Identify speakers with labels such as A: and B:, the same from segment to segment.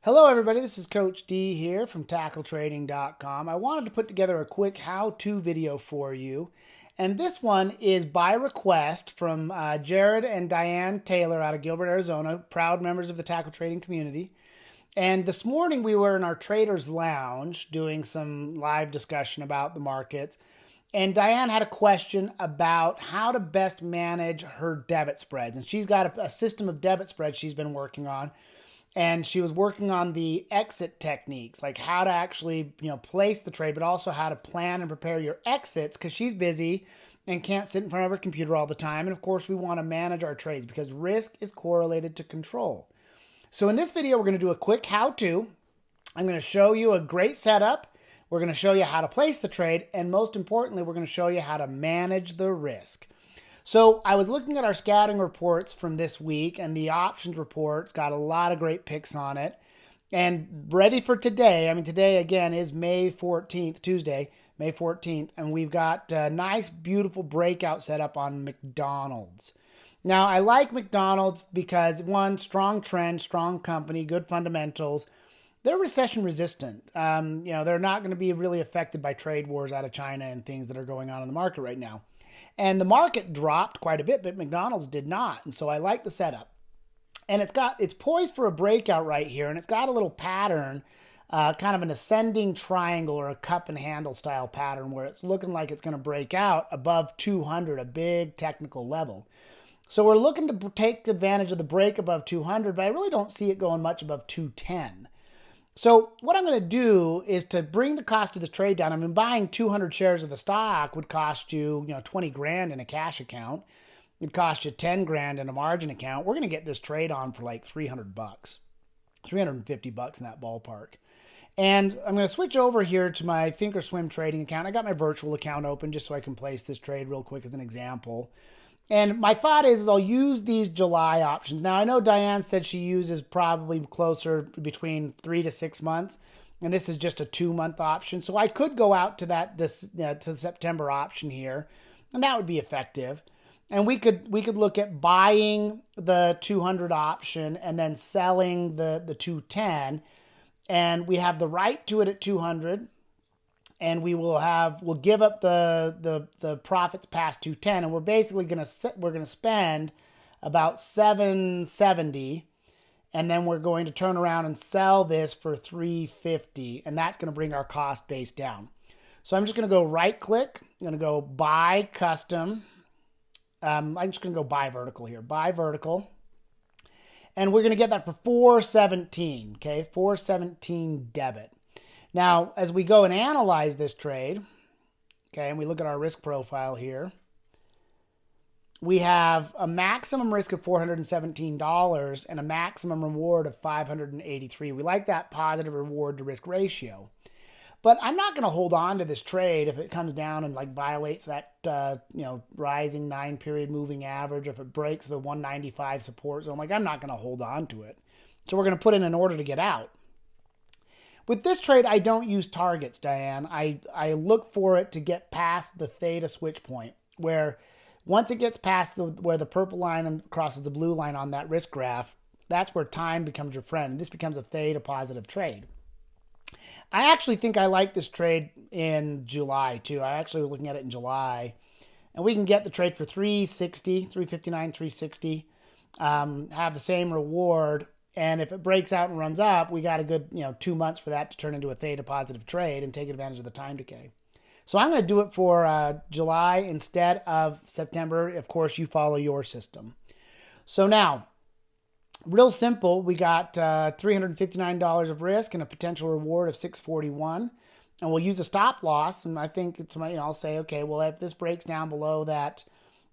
A: Hello everybody, this is Coach D here from TackleTrading.com. I wanted to put together a quick how-to video for you. And this one is by request from Jared and Diane Taylor out of Gilbert, Arizona, proud members of the tackle trading community. And this morning we were in our Traders Lounge doing some live discussion about the markets. And Diane had a question about how to best manage her debit spreads. And she's got a system of debit spreads she's been working on. And she was working on the exit techniques, like how to actually, place the trade, but also how to plan and prepare your exits, because she's busy and can't sit in front of her computer all the time. And of course, we want to manage our trades because risk is correlated to control. So in this video, we're going to do a quick how-to. I'm going to show you a great setup. We're going to show you how to place the trade. And most importantly, we're going to show you how to manage the risk. So I was looking at our scouting reports from this week, and the options report's got a lot of great picks on it. And ready for today, today again is May 14th, Tuesday, May 14th, and we've got a nice, beautiful breakout set up on McDonald's. Now, I like McDonald's because, one, strong trend, strong company, good fundamentals. They're recession resistant. They're not going to be really affected by trade wars out of China and things that are going on in the market right now. And the market dropped quite a bit, but McDonald's did not. And so I like the setup. And it's poised for a breakout right here. And it's got a little pattern, kind of an ascending triangle or a cup and handle style pattern where it's looking like it's going to break out above 200, a big technical level. So we're looking to take advantage of the break above 200, but I really don't see it going much above 210. So what I'm going to do is to bring the cost of this trade down. Buying 200 shares of the stock would cost you, 20 grand in a cash account. It'd cost you 10 grand in a margin account. We're going to get this trade on for like 300 bucks, 350 bucks in that ballpark. And I'm going to switch over here to my Thinkorswim trading account. I got my virtual account open just so I can place this trade real quick as an example. And my thought is I'll use these July options. Now, I know Diane said she uses probably closer between 3 to 6 months, and this is just a 2-month option. So I could go out to that to the September option here, and that would be effective. And we could look at buying the 200 option and then selling the 210, and we have the right to it at 200. And we'll give up the profits past 210, and we're basically gonna spend about 770, and then we're going to turn around and sell this for 350, and that's going to bring our cost base down. So I'm just going to go right click. I'm going to go buy custom. I'm just going to go buy vertical here. Buy vertical, and we're going to get that for 417. Okay, 417 debit. Now, as we go and analyze this trade, okay, and we look at our risk profile here, we have a maximum risk of $417 and a maximum reward of $583. We like that positive reward to risk ratio. But I'm not going to hold on to this trade if it comes down and violates that rising 9-period moving average, if it breaks the 195 support zone. I'm not going to hold on to it. So we're going to put in an order to get out. With this trade, I don't use targets, Diane. I look for it to get past the theta switch point, where once it gets past where the purple line crosses the blue line on that risk graph, that's where time becomes your friend. This becomes a theta positive trade. I actually think I like this trade in July, too. I actually was looking at it in July. And we can get the trade for 360, 359, 360, have the same reward. And if it breaks out and runs up, we got a good 2 months for that to turn into a theta positive trade and take advantage of the time decay. So I'm going to do it for July instead of September. Of course, you follow your system. So now, real simple, we got $359 of risk and a potential reward of $641. And we'll use a stop loss. And I think I'll say, okay, well, if this breaks down below that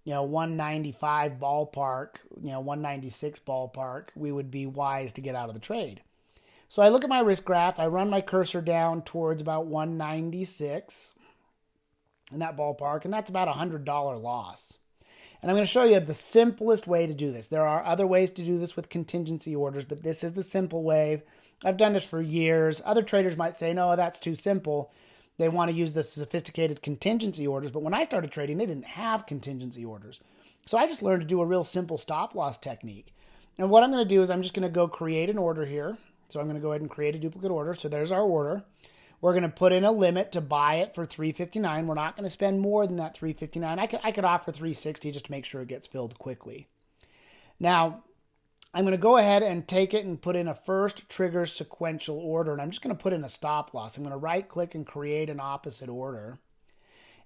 A: 195 ballpark, 196 ballpark, we would be wise to get out of the trade. So I look at my risk graph, I run my cursor down towards about 196 in that ballpark, and that's about a $100 loss. And I'm going to show you the simplest way to do this. There are other ways to do this with contingency orders, but this is the simple way. I've done this for years. Other traders might say, no, that's too simple. They want to use the sophisticated contingency orders. But when I started trading, they didn't have contingency orders. So I just learned to do a real simple stop loss technique. And what I'm going to do is I'm just going to go create an order here. So I'm going to go ahead and create a duplicate order. So there's our order. We're going to put in a limit to buy it for $3.59. We're not going to spend more than that $3.59. I could offer $3.60 just to make sure it gets filled quickly. Now, I'm going to go ahead and take it and put in a first trigger sequential order. And I'm just going to put in a stop loss. I'm going to right click and create an opposite order.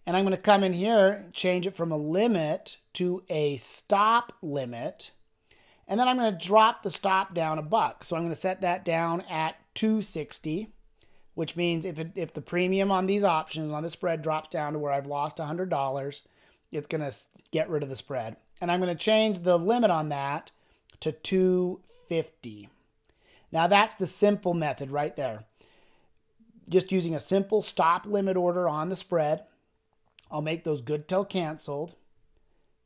A: And I'm going to come in here, change it from a limit to a stop limit. And then I'm going to drop the stop down $1. So I'm going to set that down at $2.60, which means if the premium on these options on the spread drops down to where I've lost $100, it's going to get rid of the spread. And I'm going to change the limit on that to $2.50. Now that's the simple method right there. Just using a simple stop limit order on the spread. I'll make those good till canceled.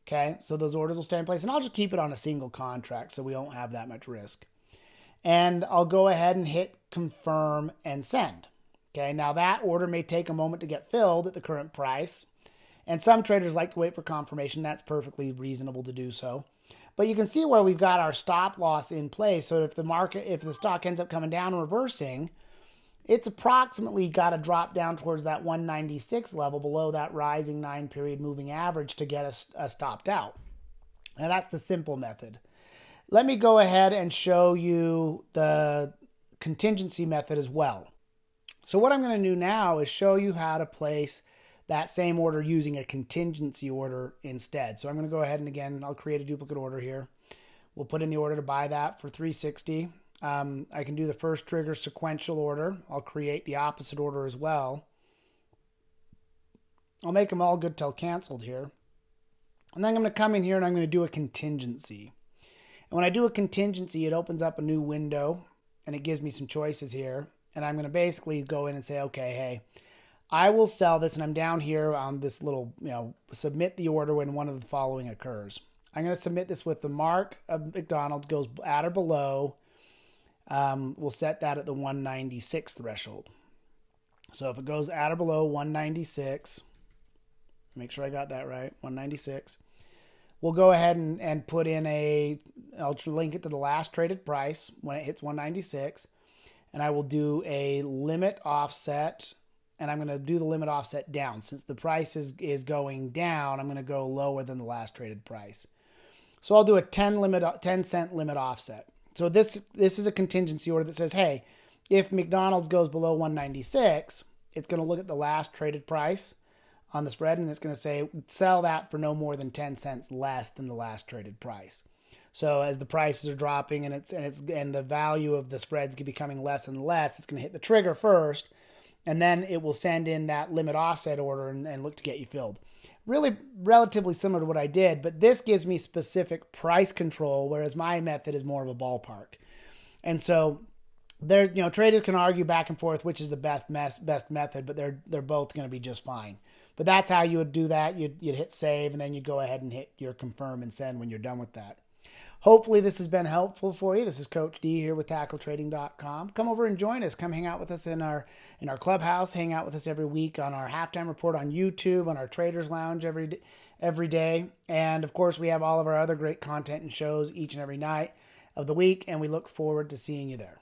A: Okay, so those orders will stay in place, and I'll just keep it on a single contract so we don't have that much risk. And I'll go ahead and hit confirm and send. Okay, now that order may take a moment to get filled at the current price, and some traders like to wait for confirmation. That's perfectly reasonable to do so. But you can see where we've got our stop loss in place. So if the stock ends up coming down and reversing, it's approximately got to drop down towards that 196 level below that rising 9-period moving average to get us stopped out. Now that's the simple method. Let me go ahead and show you the contingency method as well. So what I'm going to do now is show you how to place that same order using a contingency order instead. So I'm going to go ahead and again, I'll create a duplicate order here. We'll put in the order to buy that for $3.60. I can do the first trigger sequential order. I'll create the opposite order as well. I'll make them all good till canceled here. And then I'm going to come in here and I'm going to do a contingency. And when I do a contingency, it opens up a new window and it gives me some choices here. And I'm going to basically go in and say, okay, hey, I will sell this. And I'm down here on this little, submit the order when one of the following occurs. I'm going to submit this with the mark of McDonald's goes at or below. We'll set that at the 196 threshold. So if it goes at or below 196, make sure I got that right, 196, we'll go ahead and put in I'll link it to the last traded price when it hits 196, and I will do a limit offset, and I'm going to do the limit offset down. Since the price is going down, I'm going to go lower than the last traded price. So I'll do a 10-cent limit offset. So this is a contingency order that says, hey, if McDonald's goes below 196, it's going to look at the last traded price on the spread, and it's going to say sell that for no more than 10 cents less than the last traded price. So as the prices are dropping and the value of the spreads becoming less and less, it's going to hit the trigger first, and then it will send in that limit offset order and look to get you filled. Really relatively similar to what I did, but this gives me specific price control, whereas my method is more of a ballpark. And so traders can argue back and forth which is the best method, but they're both going to be just fine. But that's how you would do that. You'd hit save, and then you'd go ahead and hit your confirm and send when you're done with that. Hopefully this has been helpful for you. This is Coach D here with TackleTrading.com. Come over and join us. Come hang out with us in our clubhouse. Hang out with us every week on our halftime report on YouTube, on our Traders Lounge every day. And of course, we have all of our other great content and shows each and every night of the week, and we look forward to seeing you there.